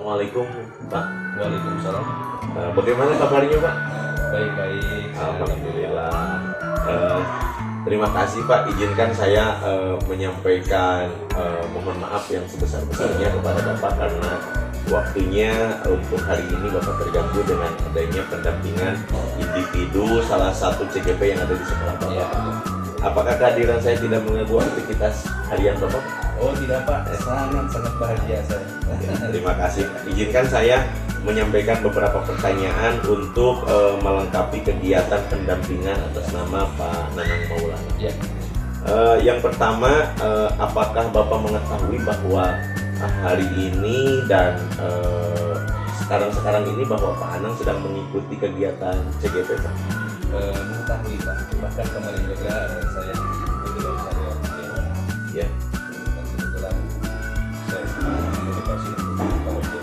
Assalamualaikum Pak. Waalaikumsalam. Bagaimana kabarnya Pak? Baik-baik. Alhamdulillah. Terima kasih Pak. Izinkan saya menyampaikan mohon maaf yang sebesar-besarnya kepada Bapak karena waktunya untuk hari ini Bapak terganggu dengan adanya pendampingan individu salah satu CGP yang ada di sekolah Bapak. Ya. Apakah kehadiran saya tidak mengganggu aktivitas harian Bapak? Oh tidak Pak, sangat bahagia saya. Terima kasih. Izinkan saya menyampaikan beberapa pertanyaan untuk melengkapi kegiatan pendampingan atas nama Pak Nanang Maulana. Ya. Yang pertama, apakah Bapak mengetahui bahwa hari ini dan sekarang ini bahwa Pak Anang sedang mengikuti kegiatan CGP Pak? Mengetahui Pak, bahkan kemarin juga saya kebetulan saya Ya. dan kebetulan saya motivasi untuk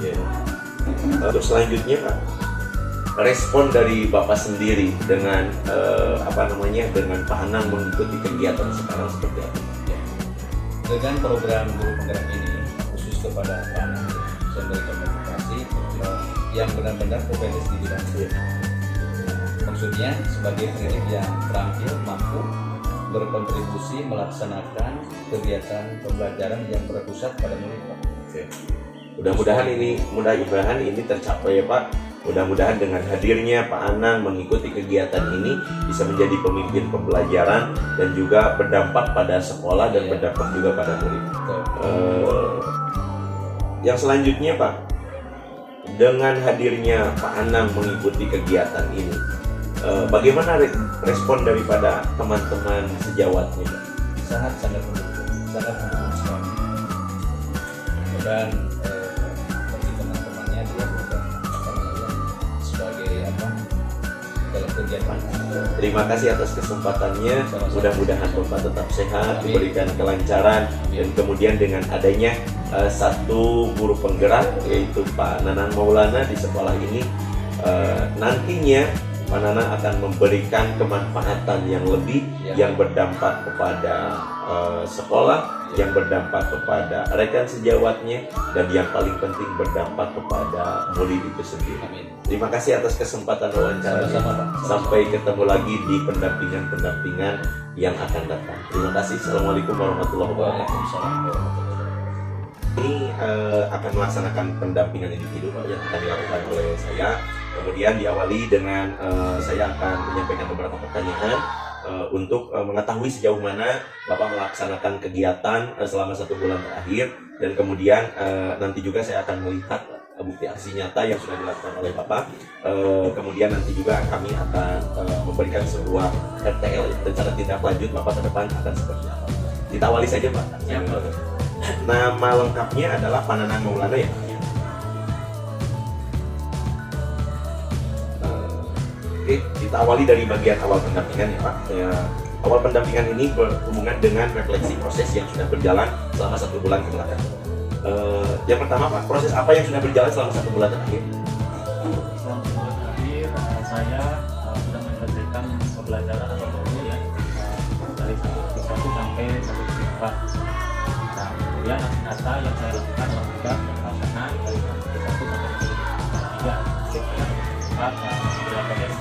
Ya. Untuk selanjutnya Pak, respon dari Bapak sendiri dengan dengan Pak Anang mengikuti kegiatan sekarang seperti apa? dengan program guru penggerak ini khusus kepada Pak Anang saya memberikan motivasi yang benar-benar kompetensi di bidang ini. Maksudnya sebagai pendidik yang terampil mampu berkontribusi melaksanakan kegiatan pembelajaran yang berpusat pada murid Pak. Oke. Mudah-mudahan ini tercapai ya Pak. Mudah-mudahan dengan hadirnya Pak Anang mengikuti kegiatan ini bisa menjadi pemimpin pembelajaran dan juga berdampak pada sekolah dan berdampak juga pada murid. Yang selanjutnya Pak, dengan hadirnya Pak Anang mengikuti kegiatan ini, bagaimana respon daripada teman-teman sejawatnya Pak? Sangat mendukung sekali. Dan bagi teman-temannya dia juga sebagai dalam kegiatan. Terima kasih atas kesempatannya. Sama-sama. Mudah-mudahan Bapak tetap sehat, Amin. diberikan kelancaran, dan kemudian dengan adanya satu guru penggerak yaitu Pak Nanang Maulana di sekolah ini, nantinya Pak Nanang akan memberikan kemanfaatan yang lebih yang berdampak kepada sekolah, yang berdampak kepada rekan sejawatnya, dan yang paling penting berdampak kepada murid itu sendiri. Amin. Terima kasih atas kesempatan wawancara. Sama-sama Pak. Sampai ketemu lagi di pendampingan yang akan datang. Terima kasih. Assalamualaikum warahmatullahi wabarakatuh. Waalaikumsalam warahmatullahi wabarakatuh. Ini akan melaksanakan pendampingan individu Pak, yang akan dilakukan oleh saya. Kemudian diawali dengan saya akan menyampaikan beberapa pertanyaan untuk mengetahui sejauh mana Bapak melaksanakan kegiatan selama 1 bulan terakhir, dan kemudian nanti juga saya akan melihat bukti aksi nyata yang sudah dilakukan oleh Bapak. Kemudian nanti juga kami akan memberikan sebuah RTL, rencana tindak lanjut Bapak ke depan akan seperti apa. Kita awali saja Pak. Ya, Pak. Nama lengkapnya adalah Pak Nanang Maulana ya? Oke, kita awali dari bagian awal pendampingan ya Pak. Awal pendampingan ini berhubungan dengan refleksi proses yang sudah berjalan selama 1 bulan ke belakang. Yang pertama Pak, proses apa yang sudah berjalan selama 1 bulan terakhir? Selama sebulan terakhir saya sudah menyelesaikan pembelajaran atau dulu ya dari 1 sampai 1,4. Nah, kemudian data yang saya lakukan adalah pelaksanaan dari 1 sampai 3 4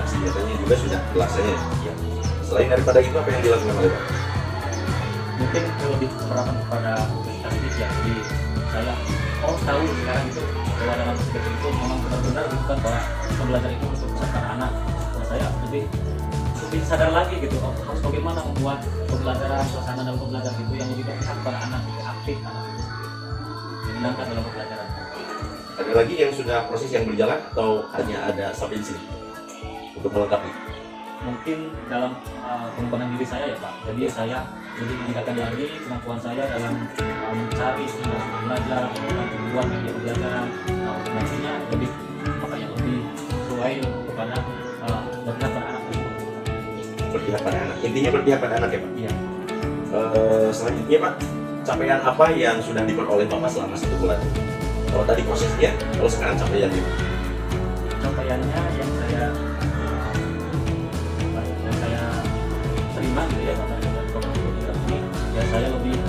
Senjatanya juga sudah dilaksanakan ya. Selain daripada itu apa yang dilakukan oleh Pak? mungkin lebih kekurangan kepada statistik ya. Jadi saya tahu sekarang itu bahwa dalam strategi itu memang benar-benar bukan bahwa pembelajaran itu untuk besarkan anak. Nah, saya lebih sadar lagi gitu, harus bagaimana membuat pembelajaran, suasana dalam pembelajaran itu yang lebih berpihak pada anak, aktif anak itu menyenangkan dalam pembelajaran. Ada lagi yang sudah proses yang berjalan atau hanya ada sampai di sini untuk melengkapi? Mungkin dalam pengembangan diri saya ya Pak, jadi saya lebih meningkatkan lagi kemampuan saya dalam mencari stimulasi belajar, tujuan media pembelajaran, nantinya lebih makanya lebih sesuai kepada berpihak pada anak. Berpihak pada anak. Intinya berpihak pada anak ya Pak? Iya. Selanjutnya Pak, capaian apa yang sudah diperoleh Bapak selama 1 bulan? Kalau tadi prosesnya, kalau sekarang capaiannya? Capaiannya yang saya terima gitu ya karena dengan program ini ya saya lebih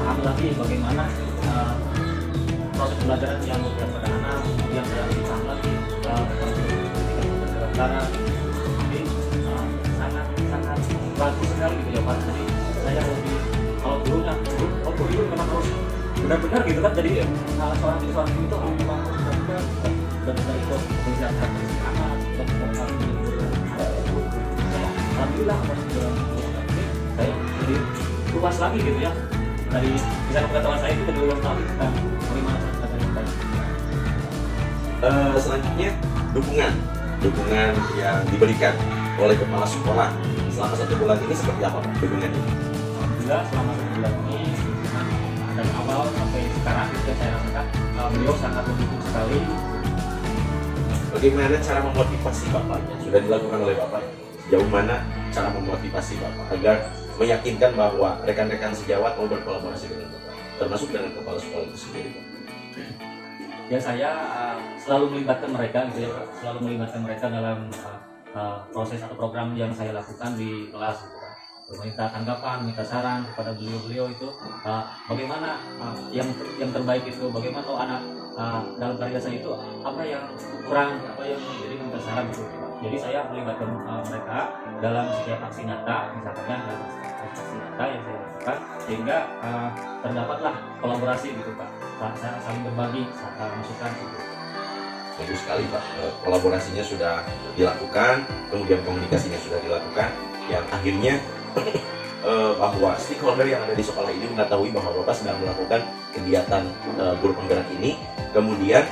paham lagi bagaimana karena ini sangat sangat bagus sekali gitu ya Pak. Jadi saya lebih kalau dulunya dulu memang harus benar-benar gitu kan, jadi seorang jadi seorang ibu itu memang harus benar-benar ikut menjaga anak benar-benar alhamdulillah ini saya jadi luas lagi gitu ya, dari bisa pengetahuan saya itu lebih luas lagi tentang bagaimana cara yang baik. Selanjutnya dukungan yang diberikan oleh kepala sekolah selama 1 bulan ini seperti apa Pak dukungannya? Alhamdulillah selama 1 bulan ini dari awal sampai sekarang itu saya rasakan beliau sangat mendukung sekali. Bagaimana cara memotivasi Bapaknya? Sudah dilakukan oleh Bapak? Sejauh mana cara memotivasi Bapak agar meyakinkan bahwa rekan-rekan sejawat mau berkolaborasi dengan Bapak, termasuk dengan kepala sekolah itu sendiri Pak? Ya saya selalu melibatkan mereka gitu ya, selalu melibatkan mereka dalam proses atau program yang saya lakukan di kelas gitu kan. Meminta tanggapan, minta saran kepada beliau-beliau itu bagaimana yang terbaik itu, bagaimana anak dalam karya saya itu apa yang kurang, apa yang jadi minta saran gitu Pak. Jadi saya melibatkan mereka dalam setiap aksi nyata, misalkan dalam aksi nyata yang saya lakukan, sehingga terdapatlah kolaborasi gitu Pak. Saya saling berbagi masukan gitu. Bagus sekali Pak, kolaborasinya sudah dilakukan, kemudian komunikasinya sudah dilakukan, yang akhirnya bahwa stakeholder yang ada di sekolah ini mengetahui bahwa Bapak sedang melakukan kegiatan guru penggerak ini. Kemudian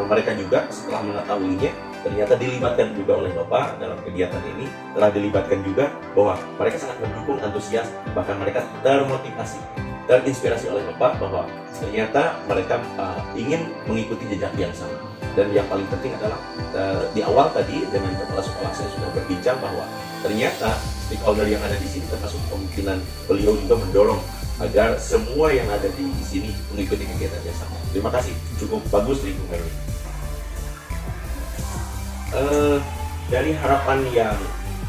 mereka juga setelah mengetahuinya ternyata dilibatkan juga oleh Bapak dalam kegiatan ini, telah dilibatkan juga bahwa mereka sangat mendukung, antusias, bahkan mereka termotivasi, terinspirasi oleh Bapak bahwa ternyata mereka ingin mengikuti jejak yang sama. Dan yang paling penting adalah di awal tadi dengan kepala sekolah saya sudah berbincang bahwa ternyata stakeholder yang ada di sini termasuk kemungkinan beliau juga mendorong agar semua yang ada di sini mengikuti kegiatan yang sama. Terima kasih, cukup bagus lingkungannya. Dari harapan yang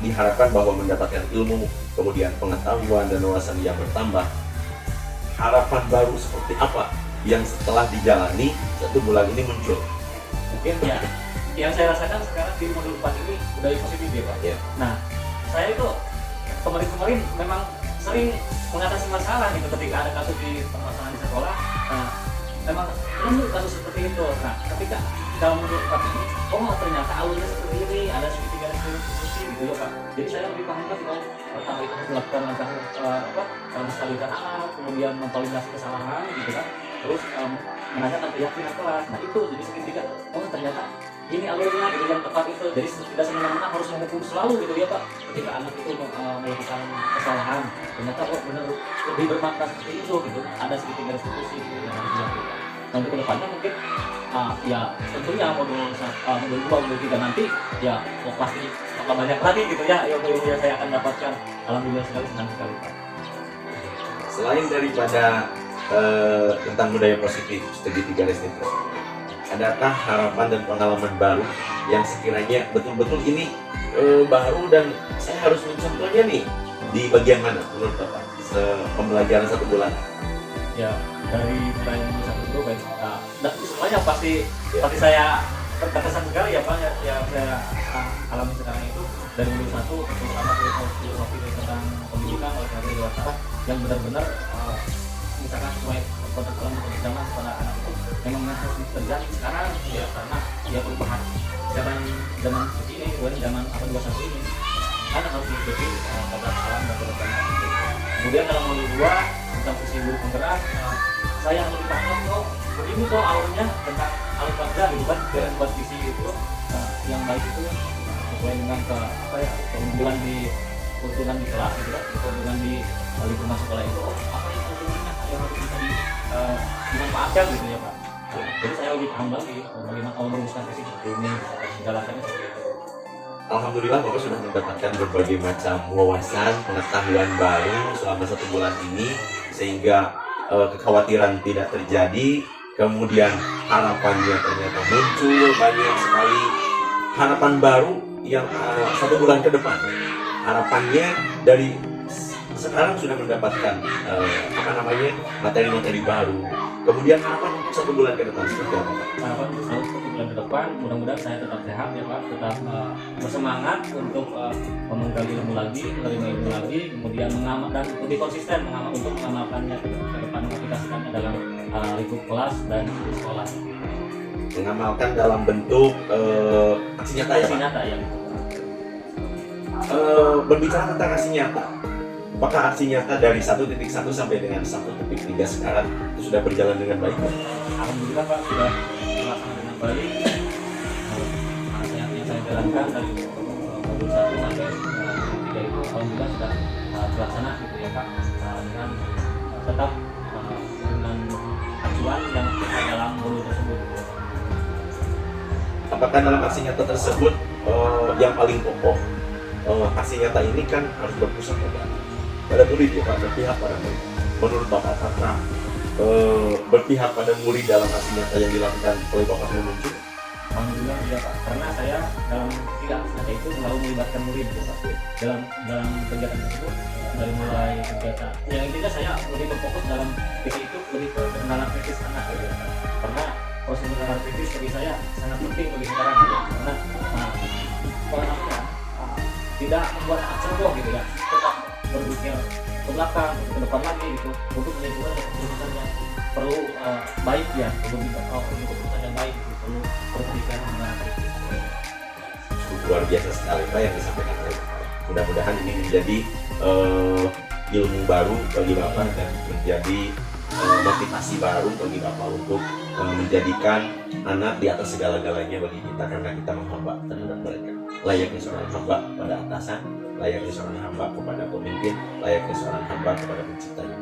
diharapkan bahwa mendapatkan ilmu, kemudian pengetahuan dan wawasan yang bertambah, harapan baru seperti apa yang setelah dijalani 1 bulan ini muncul? Mungkin ya yang saya rasakan sekarang di modul 4 ini udah positif ya Pak. Ya. Nah saya itu kemarin memang sering mengatasi masalah gitu ketika ada kasus di permasalahan di sekolah. Nah memang penuh kasus seperti itu. Nah ketika dalam modul 4 ini, oh ternyata alurnya seperti ini, ada sedikit garis diskusi gitu ya Pak. Jadi saya lebih paham lagi kalau pertama itu harus melakukan langkah menstabilkan anak, kemudian memvalidasi kesalahan gitu kan, terus menanyakan keyakinan kelas. Nah itu jadi seketika, oh ternyata ini alurnya gitu yang tepat itu. Jadi tidak semena-mena harus menghukum selalu gitu ya Pak. Ketika anak itu melakukan kesalahan, ternyata oh benar lebih bermakna seperti itu gitu. Ada sedikit garis diskusi gitu yang harus dilakukan. Nanti kedepannya mungkin ya tentunya modul 2, modul 3 nanti ya pasti akan banyak lagi gitu ya yang saya akan dapatkan. Alhamdulillah sekali, senang sekali Pak. Selain daripada tentang budaya positif, studi 3 Restitusi, adakah harapan dan pengalaman baru yang sekiranya betul-betul ini baru dan saya harus mencontohnya nih di bagian mana menurut Bapak pembelajaran 1 bulan? Ya dari mulai satu dulu baik, dan semuanya pasti saya terkesan sekali ya Pak ya saya alami sekarang itu dari dulu 1 terutama filosofi tentang pendidikan oleh karya dewasa yang benar-benar misalkan sesuai alam zaman kepada anak itu memang harus terjadi sekarang ya, karena ya perubahan zaman seperti ini bukan zaman 21 ini kan harus diikuti pada alam dan pada anak. Kemudian dalam modul 2 tentang fungsi guru penggerak, saya lebih paham kok begini kok alurnya tentang alur kerja gitu kan, dan buat visi itu yang baik itu sesuai dengan keunggulan di kelas gitu kan, keunggulan di lingkungan sekolah itu apa yang yang harus bisa dimanfaatkan gitu ya Pak. Jadi saya lebih paham lagi bagaimana merumuskan visi seperti ini, menjalankannya seperti itu. Alhamdulillah Bapak sudah mendapatkan berbagai macam wawasan, pengetahuan baru selama 1 bulan ini, sehingga kekhawatiran tidak terjadi, kemudian harapannya ternyata muncul banyak sekali harapan baru yang 1 bulan ke depan. Harapannya dari sekarang sudah mendapatkan materi-materi baru, kemudian harapan 1 bulan ke depan seperti apa Pak? Harapan untuk sahur 1 bulan ke depan, mudah-mudahan saya tetap sehat ya Pak, tetap bersemangat untuk menggali ilmu lagi, menerima ilmu lagi, kemudian mengamal dan lebih konsisten untuk mengamalkannya ke depan, mengaplikasikannya dalam lingkup kelas dan di sekolah. Mengamalkan dalam bentuk aksi nyata ya Aksi Pak? nyata ya. Berbicara tentang aksi nyata, apakah aksi nyata dari 1.1 sampai dengan 1.3 sekarang itu sudah berjalan dengan baik Pak? Alhamdulillah Pak, sudah terlaksana dengan baik. Yang saya jalankan dari modul 1 sampai 3 itu alhamdulillah sudah terlaksana gitu ya Pak, dengan tetap dengan acuan yang ada dalam modul tersebut gitu ya Pak. Apakah dalam aksi nyata tersebut yang paling pokok, aksi nyata ini kan harus berpusat pada murid ya Pak, berpihak pada murid. Menurut Bapak apakah berpihak pada murid dalam aksi nyata yang dilakukan oleh Bapak muncul? Alhamdulillah ya Pak, karena saya dalam 3 aksi nyata itu selalu melibatkan murid ya Pak. Dalam kegiatan tersebut dari mulai kegiatan yang intinya saya lebih berfokus dalam PC itu lebih ke pengenalan kritis anak gitu ya Pak. Karena proses pengenalan kritis bagi saya sangat penting bagi sekarang gitu. Karena tidak membuat anak ceroboh gitu ya, tetap berpikir ke belakang, ke depan lagi gitu, untuk menentukan keputusan yang perlu baik ya, untuk keputusan yang baik gitu, perlu berpikiran dengan kritis. Luar biasa sekali Pak yang disampaikan oleh Bapak. Mudah-mudahan ini menjadi ilmu baru bagi Bapak dan menjadi motivasi baru bagi Bapak untuk menjadikan anak di atas segala-galanya bagi kita, karena kita menghamba terhadap mereka. Layaknya seorang hamba pada atasan, layaknya seorang hamba kepada pemimpin, layaknya seorang hamba kepada penciptanya.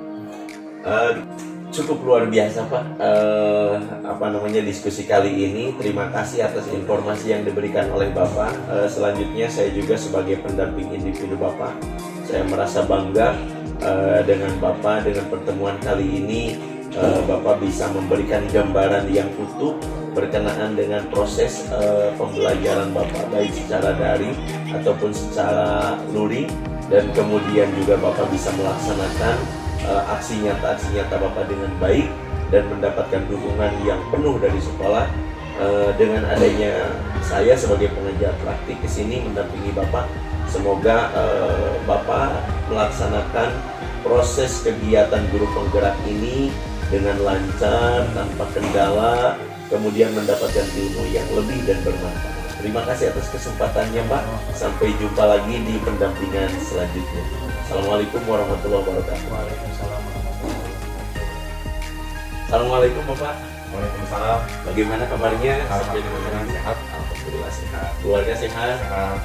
Cukup luar biasa Pak diskusi kali ini. Terima kasih atas informasi yang diberikan oleh Bapak. Selanjutnya saya juga sebagai pendamping individu Bapak, saya merasa bangga dengan Bapak. Dengan pertemuan kali ini Bapak bisa memberikan gambaran yang utuh berkenaan dengan proses pembelajaran Bapak, baik secara daring ataupun secara luring, dan kemudian juga Bapak bisa melaksanakan aksi nyata Bapak dengan baik dan mendapatkan dukungan yang penuh dari sekolah. Dengan adanya saya sebagai pengajar praktik di sini mendampingi Bapak, semoga Bapak melaksanakan proses kegiatan guru penggerak ini dengan lancar, tanpa kendala, kemudian mendapatkan ilmu yang lebih dan bermanfaat. Terima kasih atas kesempatannya Pak. Sampai jumpa lagi di pendampingan selanjutnya. Assalamualaikum warahmatullahi wabarakatuh. Waalaikumsalam warahmatullahi wabarakatuh. Assalamualaikum Bapak. Waalaikumsalam. Bagaimana kabarnya? Alhamdulillah sehat. Alhamdulillah sehat. Keluarga sehat. Sehat.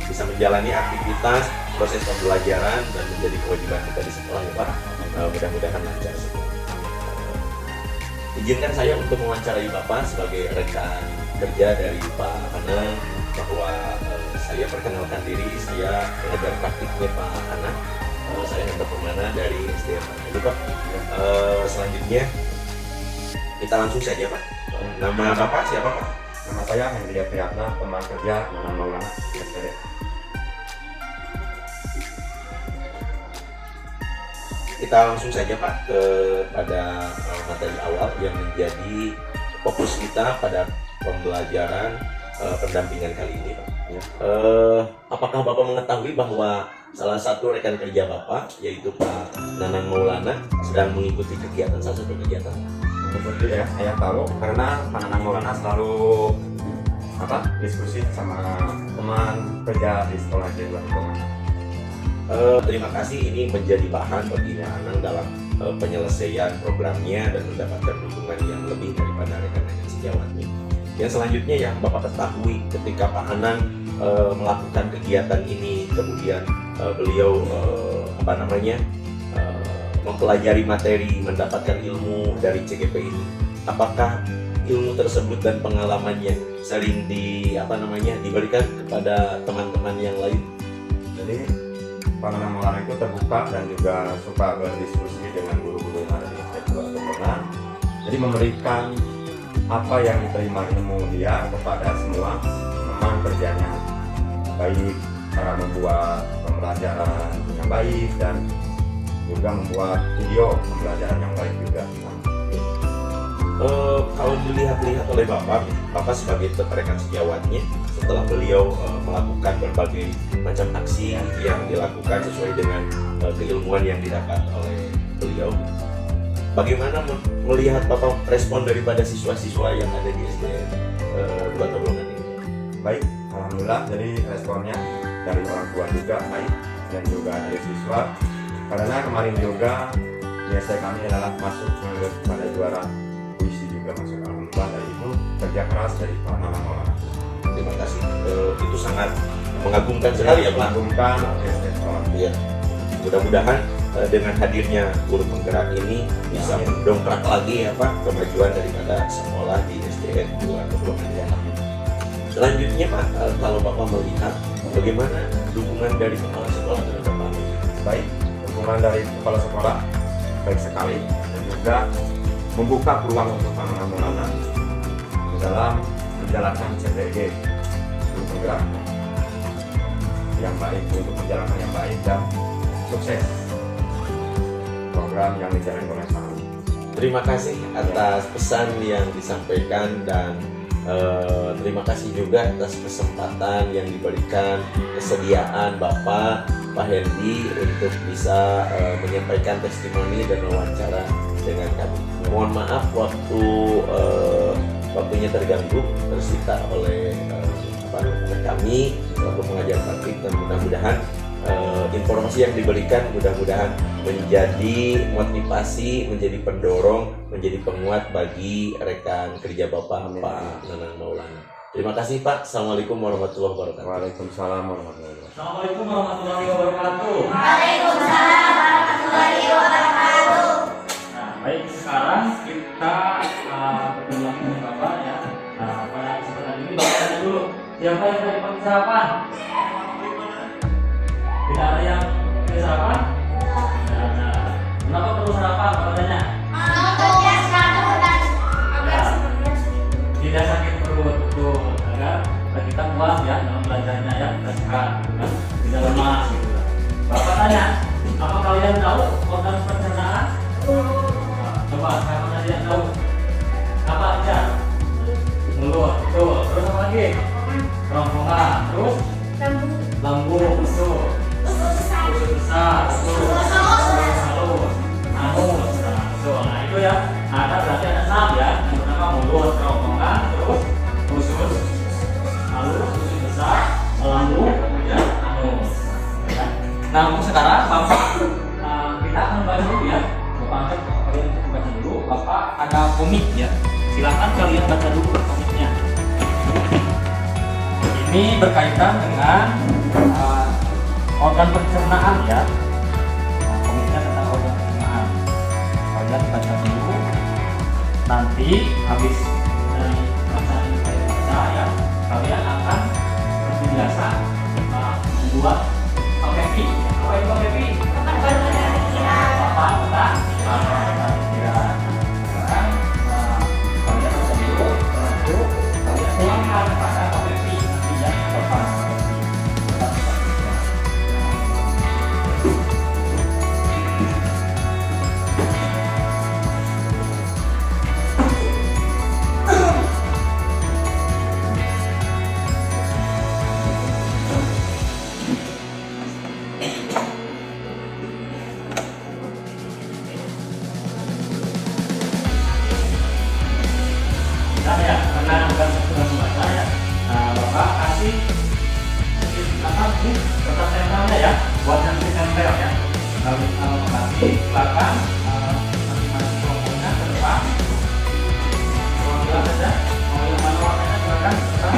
Bisa menjalani aktivitas proses pembelajaran dan menjadi kewajiban kita di sekolah ya Pak. Mudah-mudahan lancar semua. Izinkan saya untuk mewawancarai Bapak sebagai rekan kerja dari Pak Anang, bahwa saya perkenalkan diri, saya pengajar praktiknya Pak Anang. Saya Hendra Permana dari SDM. Jadi Pak, selanjutnya kita langsung saja Pak. Nama Bapak siapa Pak? Nama saya Hendria Priyatna, teman kerja Nanang Maulana SPD. Kita langsung saja Pak kepada materi awal yang menjadi fokus kita pada pembelajaran pendampingan kali ini Pak. Ya. Apakah Bapak mengetahui bahwa salah satu rekan kerja Bapak, yaitu Pak Nanang Maulana, sedang mengikuti salah satu kegiatan? Seperti ya, saya tahu karena Pak Nanang Maulana selalu diskusi sama teman kerja di sekolah Jenderal Hukuman. Terima kasih, ini menjadi bahan bagi Pak Anang dalam penyelesaian programnya dan mendapatkan dukungan yang lebih daripada rekan-rekan sejawatnya. Yang selanjutnya yang Bapak ketahui ketika Pak Anang melakukan kegiatan ini, kemudian beliau mempelajari materi, mendapatkan ilmu dari CGP ini. Apakah ilmu tersebut dan pengalamannya sering diberikan kepada teman-teman yang lain? Jadi Pak Nanang Maulana itu terbuka dan juga suka berdiskusi dengan guru-guru yang ada di Jenderal Hukuman. Jadi memberikan apa yang diterima ilmu dia kepada semua teman kerjanya, baik cara membuat pembelajaran yang baik dan juga membuat video pembelajaran yang baik juga. kalau dilihat-lihat oleh Bapak sebagai rekan sejawatnya, setelah beliau melakukan berbagai macam aksi yang dilakukan sesuai dengan keilmuan yang didapat oleh beliau, bagaimana melihat Bapak respon daripada siswa-siswa yang ada di SDN 2 Toblongan ini? Baik, alhamdulillah. Jadi responnya dari orang tua juga baik dan juga dari siswa. Karena kemarin juga biasa kami adalah masuk pada juara puisi juga masuk, alhamdulillah. Dari itu kerja keras dari Pak Nana Maulana. Terima kasih. Itu sangat mengagumkan sekali ya Pak. Mengagumkan SDN sekolah. Iya. Mudah-mudahan dengan hadirnya guru penggerak ini bisa mendongkrak lagi ya Pak kemajuan daripada sekolah di SDN 2 Toblongan. Selanjutnya Pak, kalau Bapak melihat bagaimana dukungan dari kepala sekolah terhadap Pak? Baik, dukungan dari kepala sekolah baik sekali dan juga membuka peluang untuk Pak Nana Maulana dalam menjalankan CPG guru penggerak yang baik, untuk menjalankan yang baik dan sukses program yang dijalankan oleh Pak. Terima kasih atas pesan yang disampaikan dan terima kasih juga atas kesempatan yang diberikan, kesediaan Bapak Pak Hendy untuk bisa menyampaikan testimoni dan wawancara dengan kami. Mohon maaf waktunya terganggu, tersita oleh kami selaku pengajar praktik, dan mudah-mudahan informasi yang diberikan mudah-mudahan menjadi motivasi, menjadi pendorong, menjadi penguat bagi rekan kerja Bapak Pak Nanang Maulana. Terima kasih Pak. Assalamualaikum warahmatullahi wabarakatuh. Waalaikumsalam warahmatullahi wabarakatuh. Assalamualaikum warahmatullahi wabarakatuh. Waalaikumsalam warahmatullahi wabarakatuh. Nah, baik, sekarang kita berjumlah dengan Bapak ya. Nah, pada kesempatan ini Bapak tanya dulu, siapa yang tadi pagi sarapan? Tidak ada yang tidak sarapan? Nah, kenapa perlu sarapan? Bapak tanya. Tidak sakit perut, betul, agar kita puas ya dalam belajarnya ya, kita sehat, kan? Tidak lemah gitu. Bapak tanya, apa kalian tahu organ pencernaan? Nah, coba sekarang ada yang tahu apa aja? Mulut, betul. Terus apa lagi? Kerongkongan, terus lambung, betul. Usus besar, betul. Halus, anus, nah, betul. Nah itu ya, ada berarti ada 6 ya. Yang pertama mulut, kerongkongan, terus usus, halus, usus besar, lambung, kemudian anus. Ya. Nah untuk sekarang Bapak kita akan baca dulu ya. Bapak angkat kalian untuk baca dulu. Bapak ada komik ya. Silakan kalian baca dulu komiknya. Ini berkaitan dengan organ pencernaan ya. Nah, komiknya tentang organ pencernaan. Kalian baca dulu. Nanti habis dari bacaan yang saya baca ya, kalian akan terbiasa membuat PPP. Apa itu PPP? Papan tentang pikiran. Sekarang kalian baca dulu, lalu kalian tuangkan pada PPP nantinya papan. Silakan masing-masing kelompoknya ke depan. Kalau jelas saja, mau yang mana warnanya silakan. Silakan.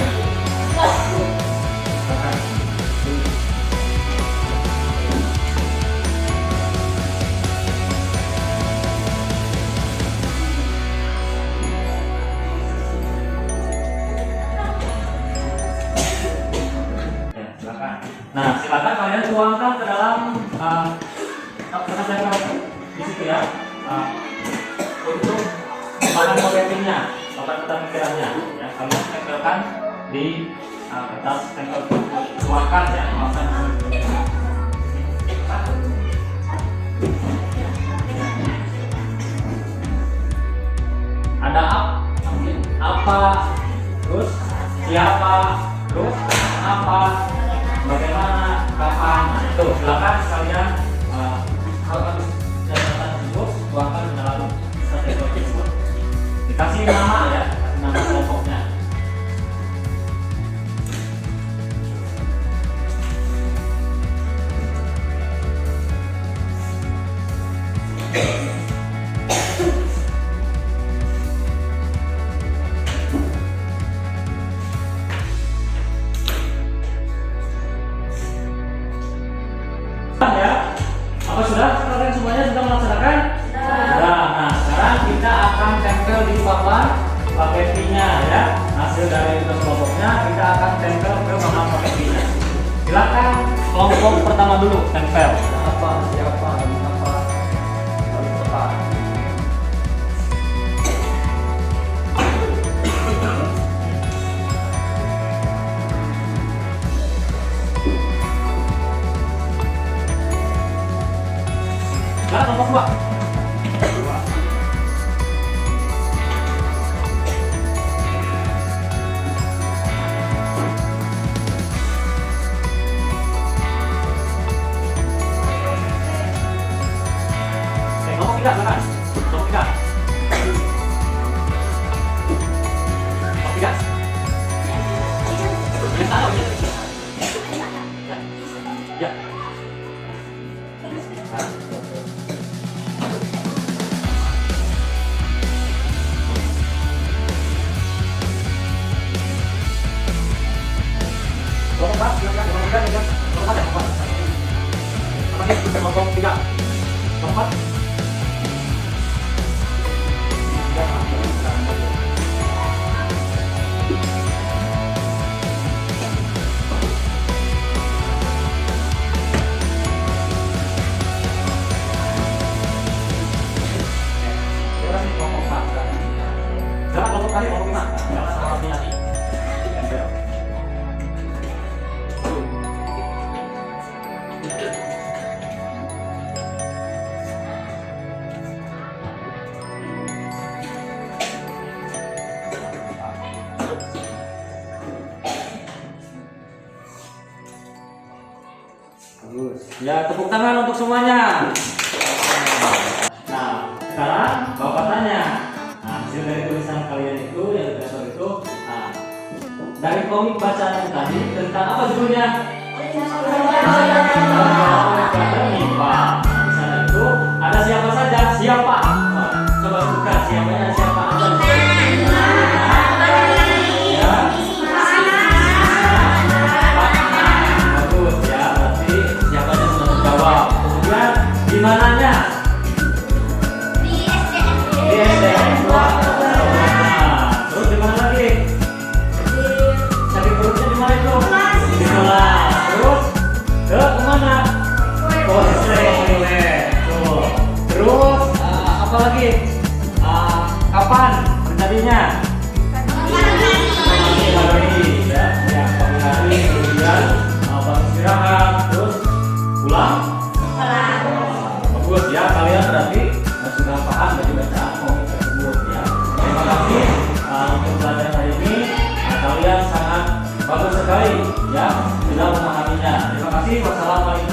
Ya, silakan. Nah, silakan kalian tuangkan ke dalam karena saya di situ ya untuk bahan marketingnya, bahan pikirannya ya, kalian tempelkan di kertas tempel tuangkan ya, maafkan ada apa bagaimana, kapan. Nah, itu silakan sekalian kalau habis jabatan tersebut tuangkan ke dalam strategi tersebut. Dikasih nama ya, nama kelompoknya. Ya, apa sudah? Kalian semuanya sudah melaksanakan? Sudah. Nah, sekarang kita akan tempel di papan pakai P-nya ya. Hasil dari tugas kelompoknya kita akan tempel ke papan pakai P-nya. Silakan kelompok pertama dulu tempel. Apa, siapa, apa, lalu apa. Silakan kelompok dua. Kelompok tiga, silakan. Kelompok tiga. Kelompok tiga. Yang tahu ya. Ya. Kelompok empat, silakan. Kelompok tiga, silakan. Kelompok empat ya, kelompok empat. Apakah kita kelompok tiga? Kelompok empat. Jangan kelompok kali, kelompok lima. Jangan sama penyanyi. Tempel. Ya, tepuk tangan untuk semuanya. Nah, sekarang Bapak tanya. Nah, hasil dari tulisan kalian itu, yang profesor itu, nah, dari komik bacaan yang tadi tentang apa judulnya? MIPA. Di sana itu ada siapa saja? Siapa? Nah, coba sebutkan siapanya, siapa aja. Ya. Bagus ya, berarti siapanya sudah terjawab. Kemudian di mananya? Di SDN 2. Nah, terus di mana lagi? Sakit perutnya di mana itu? Di kelas. Terus ke kemana? Tuh. Terus apa lagi? Kapan terjadinya? Pagi hari, ya, pagi hari. Kemudian pas istirahat, terus pulang. Bagus ya, kalian berarti sudah paham dari bacaan komik tersebut ya. Terima kasih untuk pelajaran hari ini. Kalian sangat bagus sekali ya, sudah memahaminya. Terima kasih. Wassalamualaikum.